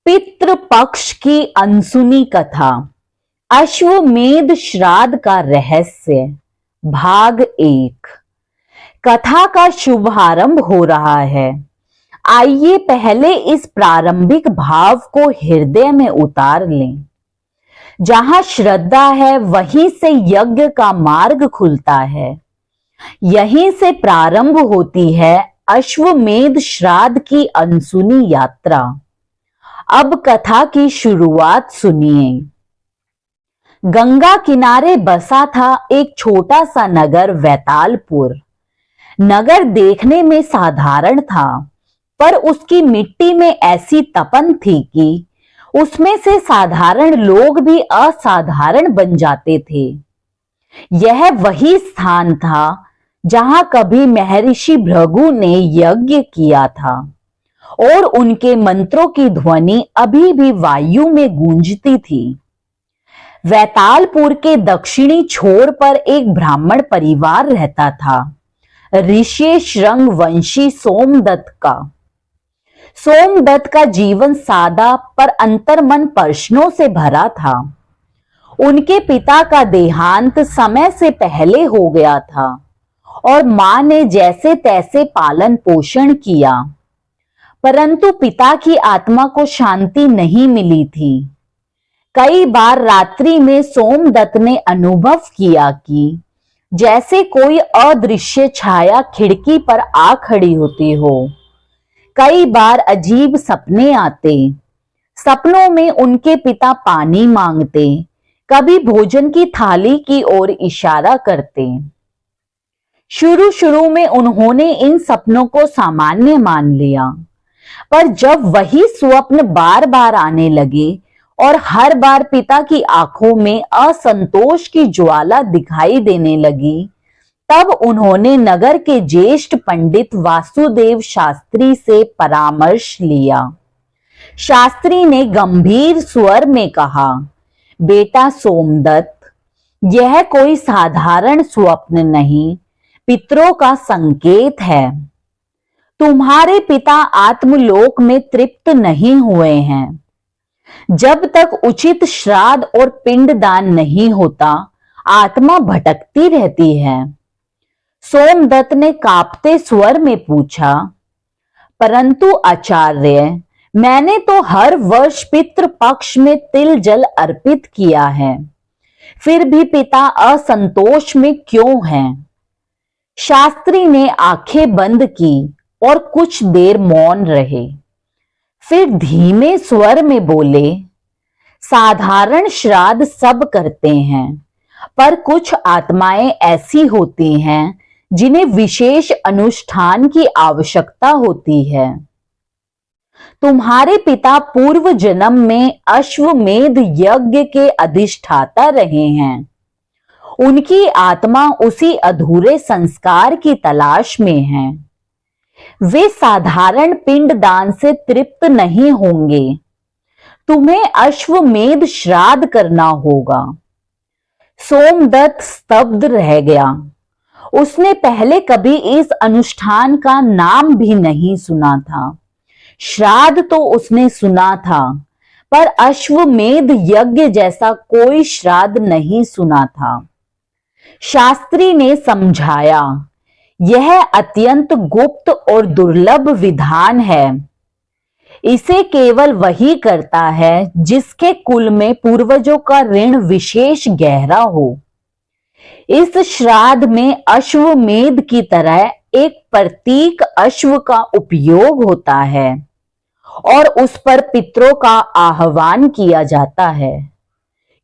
पितृपक्ष की अनसुनी कथा, अश्वमेध श्राद्ध का रहस्य, भाग 1। कथा का शुभारंभ हो रहा है। आइए पहले इस प्रारंभिक भाव को हृदय में उतार लें। जहां श्रद्धा है वहीं से यज्ञ का मार्ग खुलता है। यहीं से प्रारंभ होती है अश्वमेध श्राद्ध की अनसुनी यात्रा। अब कथा की शुरुआत सुनिए। गंगा किनारे बसा था एक छोटा सा नगर वैतालपुर। नगर देखने में साधारण था, पर उसकी मिट्टी में ऐसी तपन थी कि उसमें से साधारण लोग भी असाधारण बन जाते थे। यह वही स्थान था जहां कभी महर्षि भृगु ने यज्ञ किया था और उनके मंत्रों की ध्वनि अभी भी वायु में गूंजती थी। वैतालपुर के दक्षिणी छोर पर एक ब्राह्मण परिवार रहता था, ऋषि श्रृंग वंशी सोमदत्त का। सोमदत्त का जीवन सादा पर अंतर्मन प्रश्नों से भरा था। उनके पिता का देहांत समय से पहले हो गया था और मां ने जैसे तैसे पालन पोषण किया, परंतु पिता की आत्मा को शांति नहीं मिली थी। कई बार रात्रि में सोमदत्त ने अनुभव किया कि जैसे कोई अदृश्य छाया खिड़की पर आ खड़ी होती हो। कई बार अजीब सपने आते। सपनों में उनके पिता पानी मांगते, कभी भोजन की थाली की ओर इशारा करते। शुरू में उन्होंने इन सपनों को सामान्य मान लिया, पर जब वही स्वप्न बार बार आने लगे और हर बार पिता की आंखों में असंतोष की ज्वाला दिखाई देने लगी, तब उन्होंने नगर के ज्येष्ठ पंडित वासुदेव शास्त्री से परामर्श लिया। शास्त्री ने गंभीर स्वर में कहा, बेटा सोमदत्त, यह कोई साधारण स्वप्न नहीं, पितरों का संकेत है। तुम्हारे पिता आत्मलोक में तृप्त नहीं हुए हैं। जब तक उचित श्राद्ध और पिंडदान नहीं होता, आत्मा भटकती रहती है। सोमदत्त ने कांपते स्वर में पूछा, परंतु आचार्य, मैंने तो हर वर्ष पितृपक्ष में तिल जल अर्पित किया है, फिर भी पिता असंतोष में क्यों हैं? शास्त्री ने आंखें बंद की और कुछ देर मौन रहे। फिर धीमे स्वर में बोले, साधारण श्राद्ध सब करते हैं, पर कुछ आत्माएं ऐसी होती हैं जिन्हें विशेष अनुष्ठान की आवश्यकता होती है। तुम्हारे पिता पूर्व जन्म में अश्वमेध यज्ञ के अधिष्ठाता रहे हैं। उनकी आत्मा उसी अधूरे संस्कार की तलाश में है। वे साधारण पिंडदान से तृप्त नहीं होंगे। तुम्हें अश्वमेध श्राद्ध करना होगा। सोमदत्त स्तब्ध रह गया। उसने पहले कभी इस अनुष्ठान का नाम भी नहीं सुना था। श्राद्ध तो उसने सुना था, पर अश्वमेध यज्ञ जैसा कोई श्राद्ध नहीं सुना था। शास्त्री ने समझाया, यह अत्यंत गुप्त और दुर्लभ विधान है। इसे केवल वही करता है जिसके कुल में पूर्वजों का ऋण विशेष गहरा हो। इस श्राद्ध में अश्वमेध की तरह एक प्रतीक अश्व का उपयोग होता है और उस पर पितरों का आह्वान किया जाता है।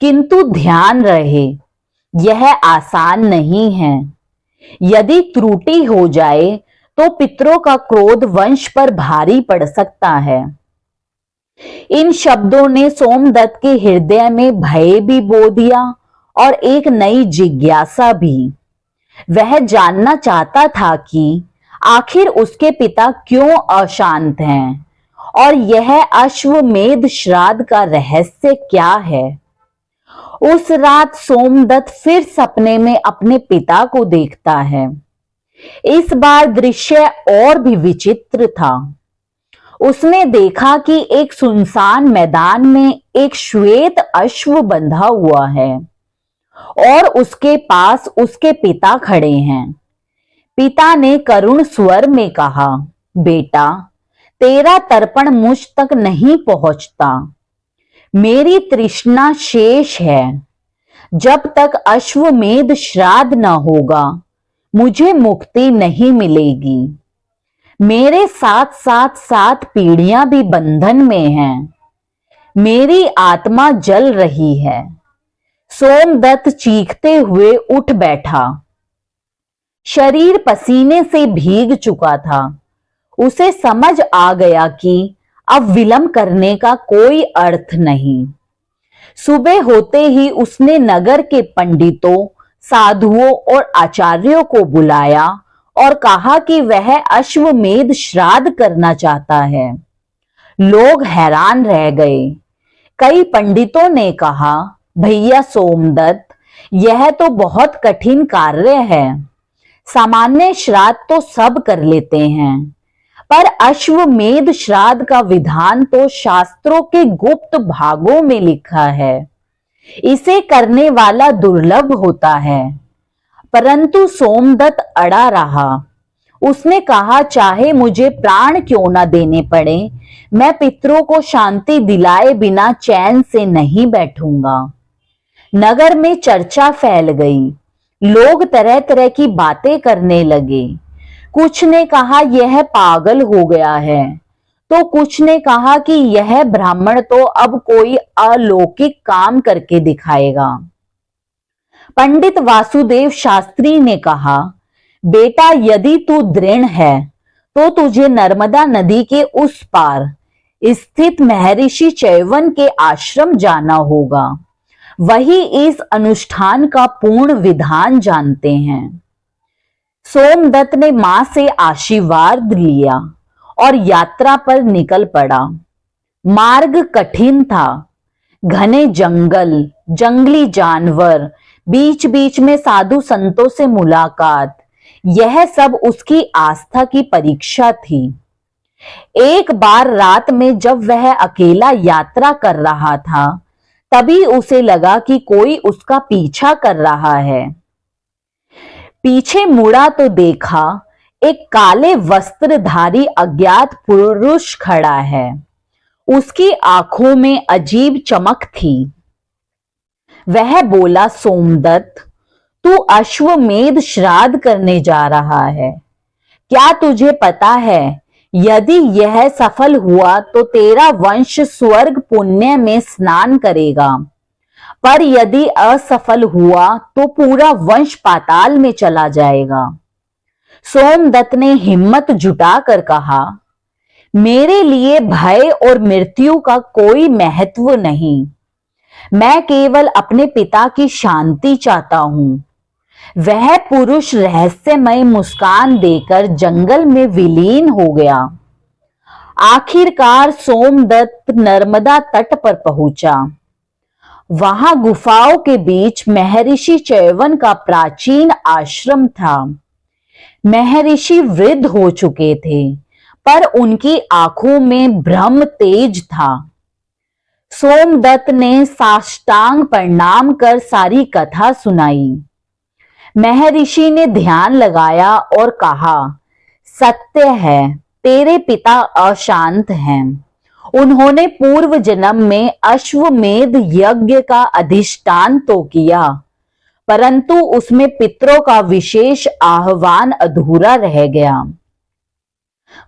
किंतु ध्यान रहे, यह आसान नहीं है। यदि त्रुटि हो जाए तो पितरों का क्रोध वंश पर भारी पड़ सकता है। इन शब्दों ने सोमदत्त के हृदय में भय भी बो दिया और एक नई जिज्ञासा भी। वह जानना चाहता था कि आखिर उसके पिता क्यों अशांत हैं और यह अश्वमेध श्राद्ध का रहस्य क्या है। उस रात सोमदत्त फिर सपने में अपने पिता को देखता है। इस बार दृश्य और भी विचित्र था। उसने देखा कि एक सुनसान मैदान में एक श्वेत अश्व बंधा हुआ है और उसके पास उसके पिता खड़े हैं। पिता ने करुण स्वर में कहा, बेटा, तेरा तर्पण मुझ तक नहीं पहुंचता। मेरी तृष्णा शेष है। जब तक अश्वमेध श्राद्ध न होगा मुझे मुक्ति नहीं मिलेगी। मेरे साथ साथ 7 पीढ़ियां भी बंधन में हैं। मेरी आत्मा जल रही है। सोमदत्त चीखते हुए उठ बैठा। शरीर पसीने से भीग चुका था। उसे समझ आ गया कि अब विलंब करने का कोई अर्थ नहीं। सुबह होते ही उसने नगर के पंडितों, साधुओं और आचार्यों को बुलाया और कहा कि वह अश्वमेध श्राद्ध करना चाहता है। लोग हैरान रह गए। कई पंडितों ने कहा, भैया सोमदत्त, यह तो बहुत कठिन कार्य है। सामान्य श्राद्ध तो सब कर लेते हैं, पर अश्वमेध श्राद्ध का विधान तो शास्त्रों के गुप्त भागों में लिखा है। इसे करने वाला दुर्लभ होता है। परंतु सोमदत्त अड़ा रहा। उसने कहा, चाहे मुझे प्राण क्यों न देने पड़े, मैं पितरों को शांति दिलाए बिना चैन से नहीं बैठूंगा। नगर में चर्चा फैल गई। लोग तरह तरह की बातें करने लगे। कुछ ने कहा यह पागल हो गया है, तो कुछ ने कहा कि यह ब्राह्मण तो अब कोई अलौकिक काम करके दिखाएगा। पंडित वासुदेव शास्त्री ने कहा, बेटा, यदि तू दृढ़ है तो तुझे नर्मदा नदी के उस पार स्थित महर्षि च्यवन के आश्रम जाना होगा। वही इस अनुष्ठान का पूर्ण विधान जानते हैं। सोमदत्त ने मां से आशीर्वाद लिया और यात्रा पर निकल पड़ा। मार्ग कठिन था। घने जंगल, जंगली जानवर, बीच बीच में साधु संतों से मुलाकात, यह सब उसकी आस्था की परीक्षा थी। एक बार रात में जब वह अकेला यात्रा कर रहा था, तभी उसे लगा कि कोई उसका पीछा कर रहा है। पीछे मुड़ा तो देखा एक काले वस्त्रधारी अज्ञात पुरुष खड़ा है। उसकी आंखों में अजीब चमक थी। वह बोला, सोमदत्त, तू अश्वमेध श्राद्ध करने जा रहा है। क्या तुझे पता है, यदि यह सफल हुआ तो तेरा वंश स्वर्ग पुण्य में स्नान करेगा, पर यदि असफल हुआ तो पूरा वंश पाताल में चला जाएगा। सोमदत्त ने हिम्मत जुटाकर कहा, मेरे लिए भय और मृत्यु का कोई महत्व नहीं। मैं केवल अपने पिता की शांति चाहता हूं। वह पुरुष रहस्यमय मुस्कान देकर जंगल में विलीन हो गया। आखिरकार सोमदत्त नर्मदा तट पर पहुंचा। वहां गुफाओं के बीच महर्षि च्यवन का प्राचीन आश्रम था। महर्षि वृद्ध हो चुके थे, पर उनकी आंखों में ब्रह्म तेज था। सोमदत्त ने साष्टांग प्रणाम कर सारी कथा सुनाई। महर्षि ने ध्यान लगाया और कहा, सत्य है, तेरे पिता अशांत हैं। उन्होंने पूर्व जन्म में अश्वमेध यज्ञ का अधिष्ठान तो किया, परंतु उसमें पितरों का विशेष आह्वान अधूरा रह गया।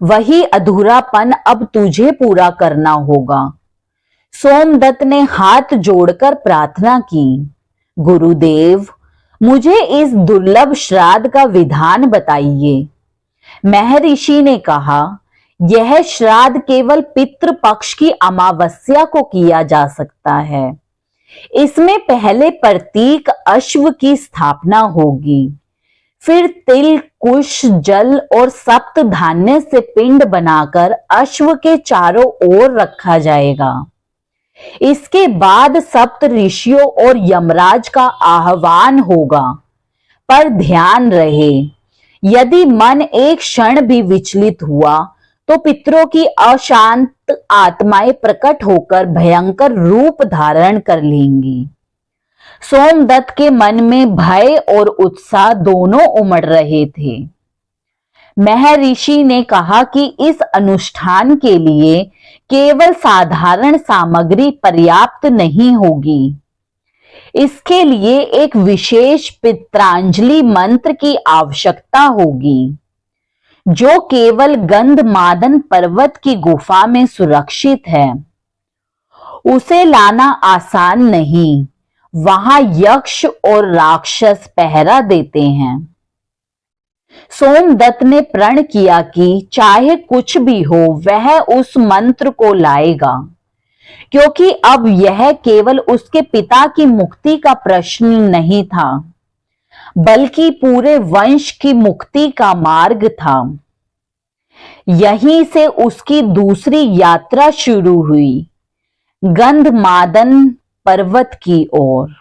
वही अधूरापन अब तुझे पूरा करना होगा। सोमदत्त ने हाथ जोड़कर प्रार्थना की, गुरुदेव, मुझे इस दुर्लभ श्राद्ध का विधान बताइए। महर्षि ने कहा, यह श्राद्ध केवल पितृपक्ष की अमावस्या को किया जा सकता है। इसमें पहले प्रतीक अश्व की स्थापना होगी, फिर तिल, कुश, जल और सप्त धान्य से पिंड बनाकर अश्व के चारों ओर रखा जाएगा। इसके बाद सप्त ऋषियों और यमराज का आह्वान होगा। पर ध्यान रहे, यदि मन एक क्षण भी विचलित हुआ तो पितरों की अशांत आत्माएं प्रकट होकर भयंकर रूप धारण कर लेंगी। सोमदत्त के मन में भय और उत्साह दोनों उमड़ रहे थे। महर्षि ने कहा कि इस अनुष्ठान के लिए केवल साधारण सामग्री पर्याप्त नहीं होगी। इसके लिए एक विशेष पित्रांजलि मंत्र की आवश्यकता होगी, जो केवल गंधमादन पर्वत की गुफा में सुरक्षित है। उसे लाना आसान नहीं, वहां यक्ष और राक्षस पहरा देते हैं। सोमदत्त ने प्रण किया कि चाहे कुछ भी हो वह उस मंत्र को लाएगा, क्योंकि अब यह केवल उसके पिता की मुक्ति का प्रश्न नहीं था, बल्कि पूरे वंश की मुक्ति का मार्ग था। यहीं से उसकी दूसरी यात्रा शुरू हुई, गंधमादन पर्वत की ओर।